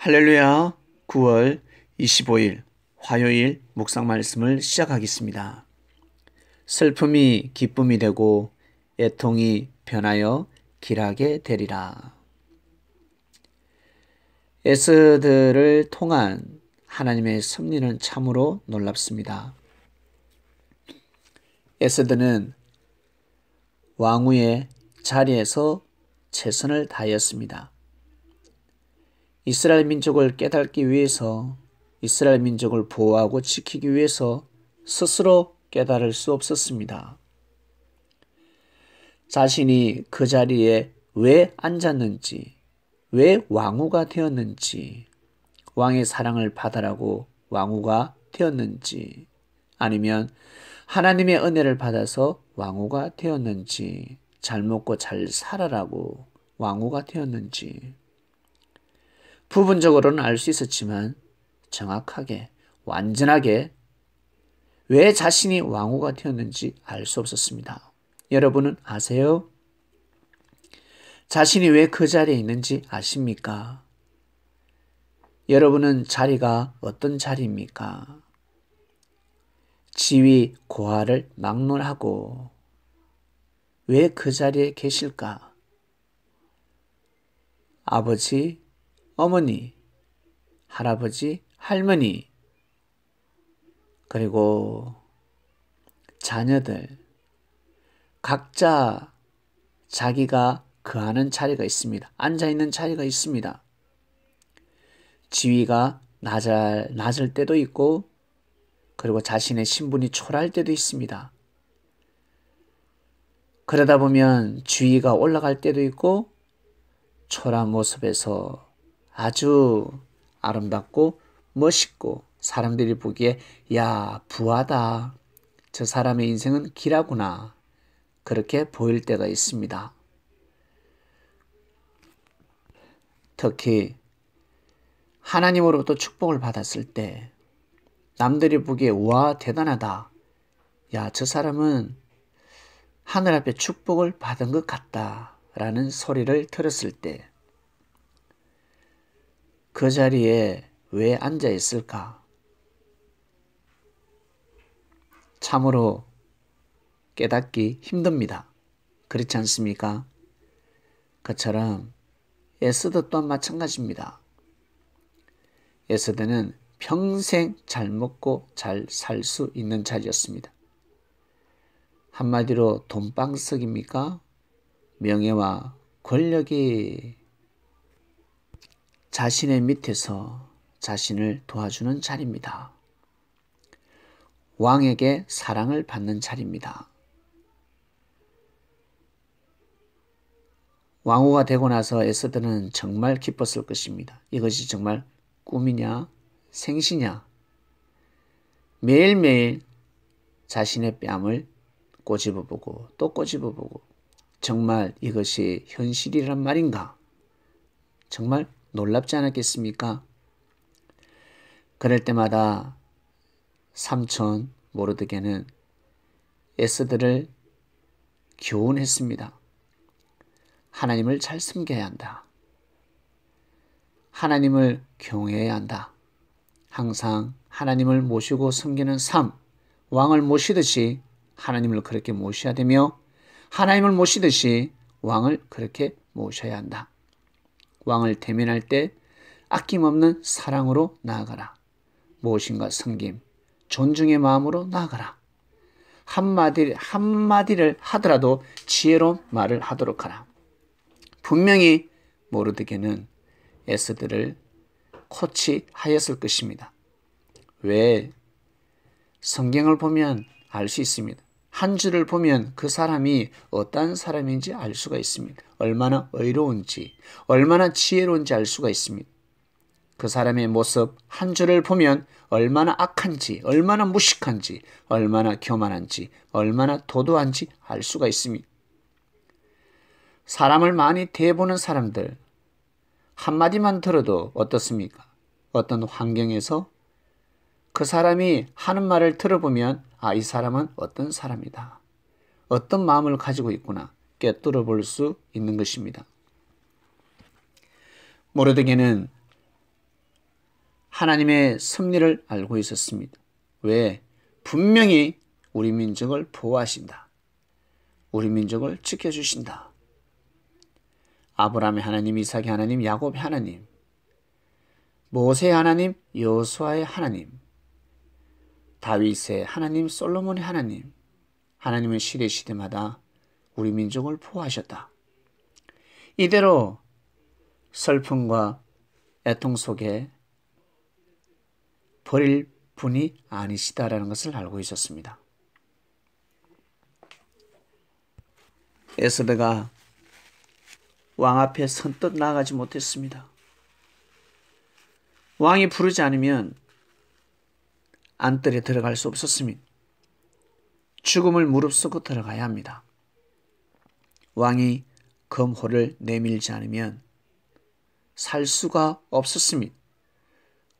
할렐루야. 9월 25일 화요일 묵상 말씀을 시작하겠습니다. 슬픔이 기쁨이 되고 애통이 변하여 길하게 되리라. 에스더를 통한 하나님의 섭리는 참으로 놀랍습니다. 에스더는 왕후의 자리에서 최선을 다하였습니다. 이스라엘 민족을 깨닫기 위해서, 이스라엘 민족을 보호하고 지키기 위해서 스스로 깨달을 수 없었습니다. 자신이 그 자리에 왜 앉았는지, 왜 왕후가 되었는지, 왕의 사랑을 받으라고 왕후가 되었는지, 아니면 하나님의 은혜를 받아서 왕후가 되었는지, 잘 먹고 잘 살아라고 왕후가 되었는지, 부분적으로는 알 수 있었지만 정확하게, 완전하게 왜 자신이 왕후가 되었는지 알 수 없었습니다. 여러분은 아세요? 자신이 왜 그 자리에 있는지 아십니까? 여러분은 자리가 어떤 자리입니까? 지위, 고하를 막론하고 왜 그 자리에 계실까? 아버지, 어머니, 할아버지, 할머니, 그리고 자녀들, 각자 자기가 거하는 자리가 있습니다. 앉아있는 자리가 있습니다. 지위가 낮을 때도 있고, 그리고 자신의 신분이 초라할 때도 있습니다. 그러다 보면 지위가 올라갈 때도 있고, 초라한 모습에서 아주 아름답고 멋있고 사람들이 보기에 야, 부하다. 저 사람의 인생은 길하구나. 그렇게 보일 때가 있습니다. 특히 하나님으로부터 축복을 받았을 때 남들이 보기에 와, 대단하다. 야, 저 사람은 하늘 앞에 축복을 받은 것 같다. 라는 소리를 들었을 때 그 자리에 왜 앉아 있을까? 참으로 깨닫기 힘듭니다. 그렇지 않습니까? 그처럼 에스더 또한 마찬가지입니다. 에스더는 평생 잘 먹고 잘 살 수 있는 자리였습니다. 한마디로 돈방석입니까? 명예와 권력이 자신의 밑에서 자신을 도와주는 자리입니다. 왕에게 사랑을 받는 자리입니다. 왕후가 되고 나서 에스더는 정말 기뻤을 것입니다. 이것이 정말 꿈이냐 생시냐. 매일매일 자신의 뺨을 꼬집어보고 또 꼬집어보고 정말 이것이 현실이란 말인가? 정말 놀랍지 않았겠습니까? 그럴 때마다 삼촌 모르드게는 에스더를 교훈했습니다. 하나님을 잘 섬겨야 한다. 하나님을 경외해야 한다. 항상 하나님을 모시고 섬기는 삶, 왕을 모시듯이 하나님을 그렇게 모셔야 되며 하나님을 모시듯이 왕을 그렇게 모셔야 한다. 왕을 대면할 때 아낌없는 사랑으로 나아가라. 무엇인가 섬김, 존중의 마음으로 나아가라. 한마디를 하더라도 지혜로운 말을 하도록 하라. 분명히 모르드게는 에스더를 코치하였을 것입니다. 왜? 성경을 보면 알 수 있습니다. 한 줄을 보면 그 사람이 어떤 사람인지 알 수가 있습니다. 얼마나 의로운지, 얼마나 지혜로운지 알 수가 있습니다. 그 사람의 모습 한 줄을 보면 얼마나 악한지, 얼마나 무식한지, 얼마나 교만한지, 얼마나 도도한지 알 수가 있습니다. 사람을 많이 대해보는 사람들, 한마디만 들어도 어떻습니까? 어떤 환경에서 그 사람이 하는 말을 들어보면 이 사람은 어떤 사람이다. 어떤 마음을 가지고 있구나 꿰뚫어 볼 수 있는 것입니다. 모르드게는 하나님의 섭리를 알고 있었습니다. 왜? 분명히 우리 민족을 보호하신다. 우리 민족을 지켜주신다. 아브라함의 하나님, 이삭의 하나님, 야곱의 하나님, 모세의 하나님, 여호수아의 하나님, 다윗의 하나님, 솔로몬의 하나님, 하나님은 시대마다 우리 민족을 보호하셨다. 이대로 슬픔과 애통 속에 버릴 분이 아니시다라는 것을 알고 있었습니다. 에스더가 왕 앞에 선뜻 나가지 못했습니다. 왕이 부르지 않으면 안뜰에 들어갈 수 없었습니다. 죽음을 무릅쓰고 들어가야 합니다. 왕이 검호를 내밀지 않으면 살 수가 없었습니다.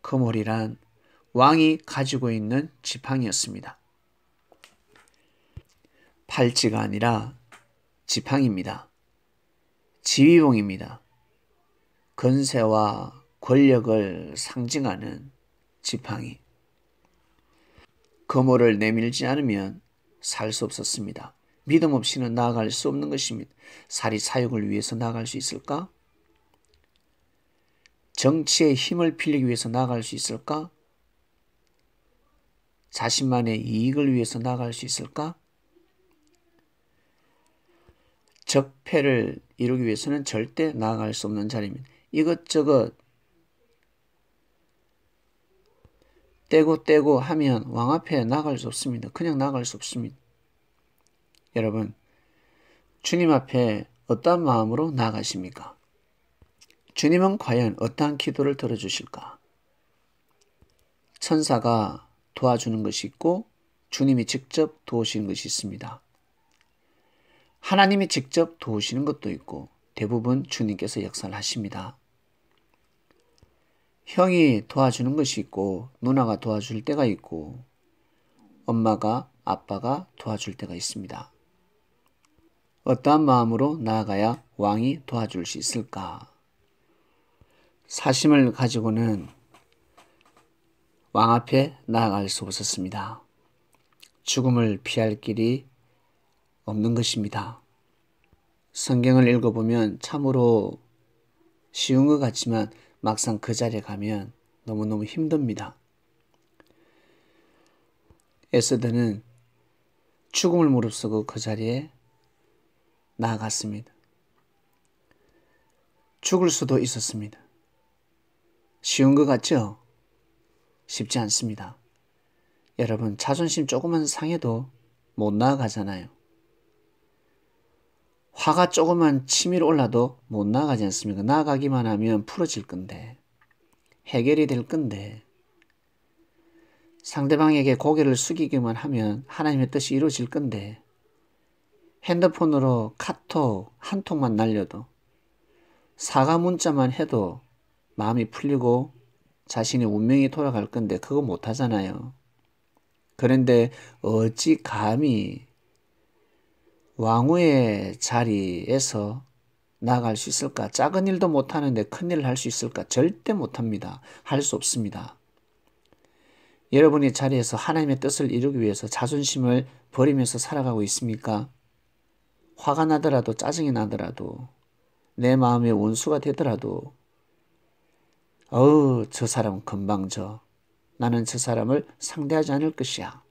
검홀이란 왕이 가지고 있는 지팡이였습니다. 팔찌가 아니라 지팡이입니다. 지휘봉입니다. 건세와 권력을 상징하는 지팡이. 검호를 내밀지 않으면 살 수 없었습니다. 믿음 없이는 나아갈 수 없는 것입니다. 사리 사욕을 위해서 나아갈 수 있을까? 정치의 힘을 빌리기 위해서 나아갈 수 있을까? 자신만의 이익을 위해서 나아갈 수 있을까? 적폐를 이루기 위해서는 절대 나아갈 수 없는 자리입니다. 이것저것 떼고 하면 왕 앞에 나갈 수 없습니다. 그냥 나갈 수 없습니다. 여러분, 주님 앞에 어떠한 마음으로 나가십니까? 주님은 과연 어떠한 기도를 들어주실까? 천사가 도와주는 것이 있고 주님이 직접 도우시는 것이 있습니다. 하나님이 직접 도우시는 것도 있고 대부분 주님께서 역사를 하십니다. 형이 도와주는 것이 있고 누나가 도와줄 때가 있고 엄마가 아빠가 도와줄 때가 있습니다. 어떠한 마음으로 나아가야 왕이 도와줄 수 있을까? 사심을 가지고는 왕 앞에 나아갈 수 없었습니다. 죽음을 피할 길이 없는 것입니다. 성경을 읽어보면 참으로 쉬운 것 같지만 막상 그 자리에 가면 너무너무 힘듭니다. 에스더는 죽음을 무릅쓰고 그 자리에 나아갔습니다. 죽을 수도 있었습니다. 쉬운 것 같죠? 쉽지 않습니다. 여러분, 자존심 조금만 상해도 못 나아가잖아요. 화가 조금만 치밀어 올라도 못 나아가지 않습니까? 나아가기만 하면 풀어질 건데, 해결이 될 건데, 상대방에게 고개를 숙이기만 하면 하나님의 뜻이 이루어질 건데, 핸드폰으로 카톡 한 통만 날려도, 사과 문자만 해도 마음이 풀리고 자신의 운명이 돌아갈 건데 그거 못 하잖아요. 그런데 어찌 감히 왕후의 자리에서 나아갈 수 있을까? 작은 일도 못하는데 큰 일을 할 수 있을까? 절대 못합니다. 할 수 없습니다. 여러분의 자리에서 하나님의 뜻을 이루기 위해서 자존심을 버리면서 살아가고 있습니까? 화가 나더라도 짜증이 나더라도 내 마음의 원수가 되더라도 저 사람은 건방져. 나는 저 사람을 상대하지 않을 것이야.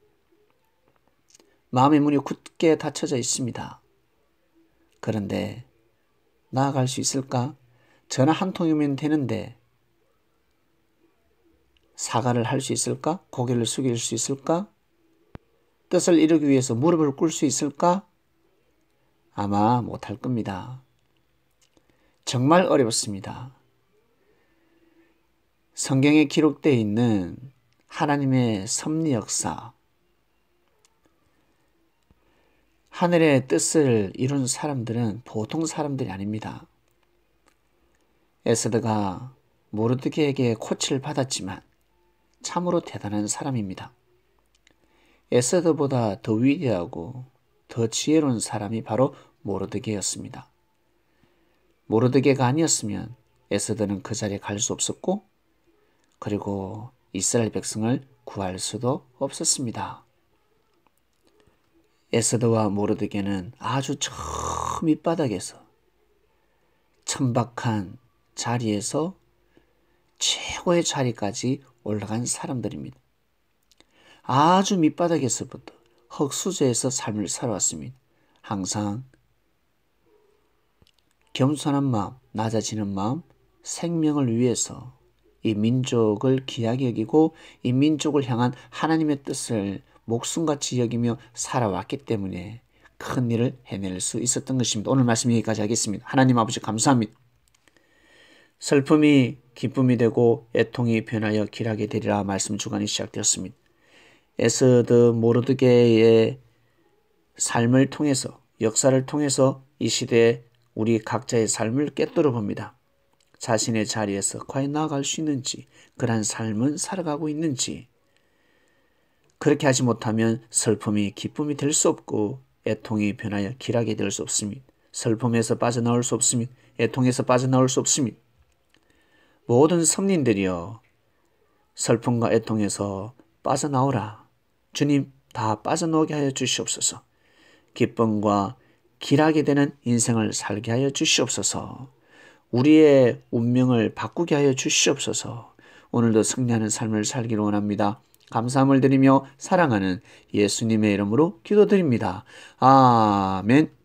마음의 문이 굳게 닫혀져 있습니다. 그런데 나아갈 수 있을까? 전화 한 통이면 되는데 사과를 할 수 있을까? 고개를 숙일 수 있을까? 뜻을 이루기 위해서 무릎을 꿇을 수 있을까? 아마 못할 겁니다. 정말 어렵습니다. 성경에 기록되어 있는 하나님의 섭리 역사, 하늘의 뜻을 이룬 사람들은 보통 사람들이 아닙니다. 에스더가 모르드게에게 코치를 받았지만 참으로 대단한 사람입니다. 에스더보다 더 위대하고 더 지혜로운 사람이 바로 모르드게였습니다. 모르드게가 아니었으면 에스더는 그 자리에 갈 수 없었고 그리고 이스라엘 백성을 구할 수도 없었습니다. 에스더와 모르드게는 아주 저 밑바닥에서 천박한 자리에서 최고의 자리까지 올라간 사람들입니다. 아주 밑바닥에서부터 흙수저에서 삶을 살아왔습니다. 항상 겸손한 마음, 낮아지는 마음, 생명을 위해서 이 민족을 귀하게 여기고 이 민족을 향한 하나님의 뜻을 목숨같이 여기며 살아왔기 때문에 큰 일을 해낼 수 있었던 것입니다. 오늘 말씀 여기까지 하겠습니다. 하나님 아버지 감사합니다. 슬픔이 기쁨이 되고 애통이 변하여 길하게 되리라 말씀 주간이 시작되었습니다. 에스더 모르드게의 삶을 통해서 역사를 통해서 이 시대에 우리 각자의 삶을 꿰뚫어 봅니다. 자신의 자리에서 과연 나아갈 수 있는지, 그러한 삶은 살아가고 있는지. 그렇게 하지 못하면 슬픔이 기쁨이 될 수 없고 애통이 변하여 길하게 될 수 없습니다. 슬픔에서 빠져나올 수 없습니다. 애통에서 빠져나올 수 없습니다. 모든 성린들이여 슬픔과 애통에서 빠져나오라. 주님 다 빠져나오게 하여 주시옵소서. 기쁨과 길하게 되는 인생을 살게 하여 주시옵소서. 우리의 운명을 바꾸게 하여 주시옵소서. 오늘도 승리하는 삶을 살기를 원합니다. 감사함을 드리며 사랑하는 예수님의 이름으로 기도드립니다. 아멘.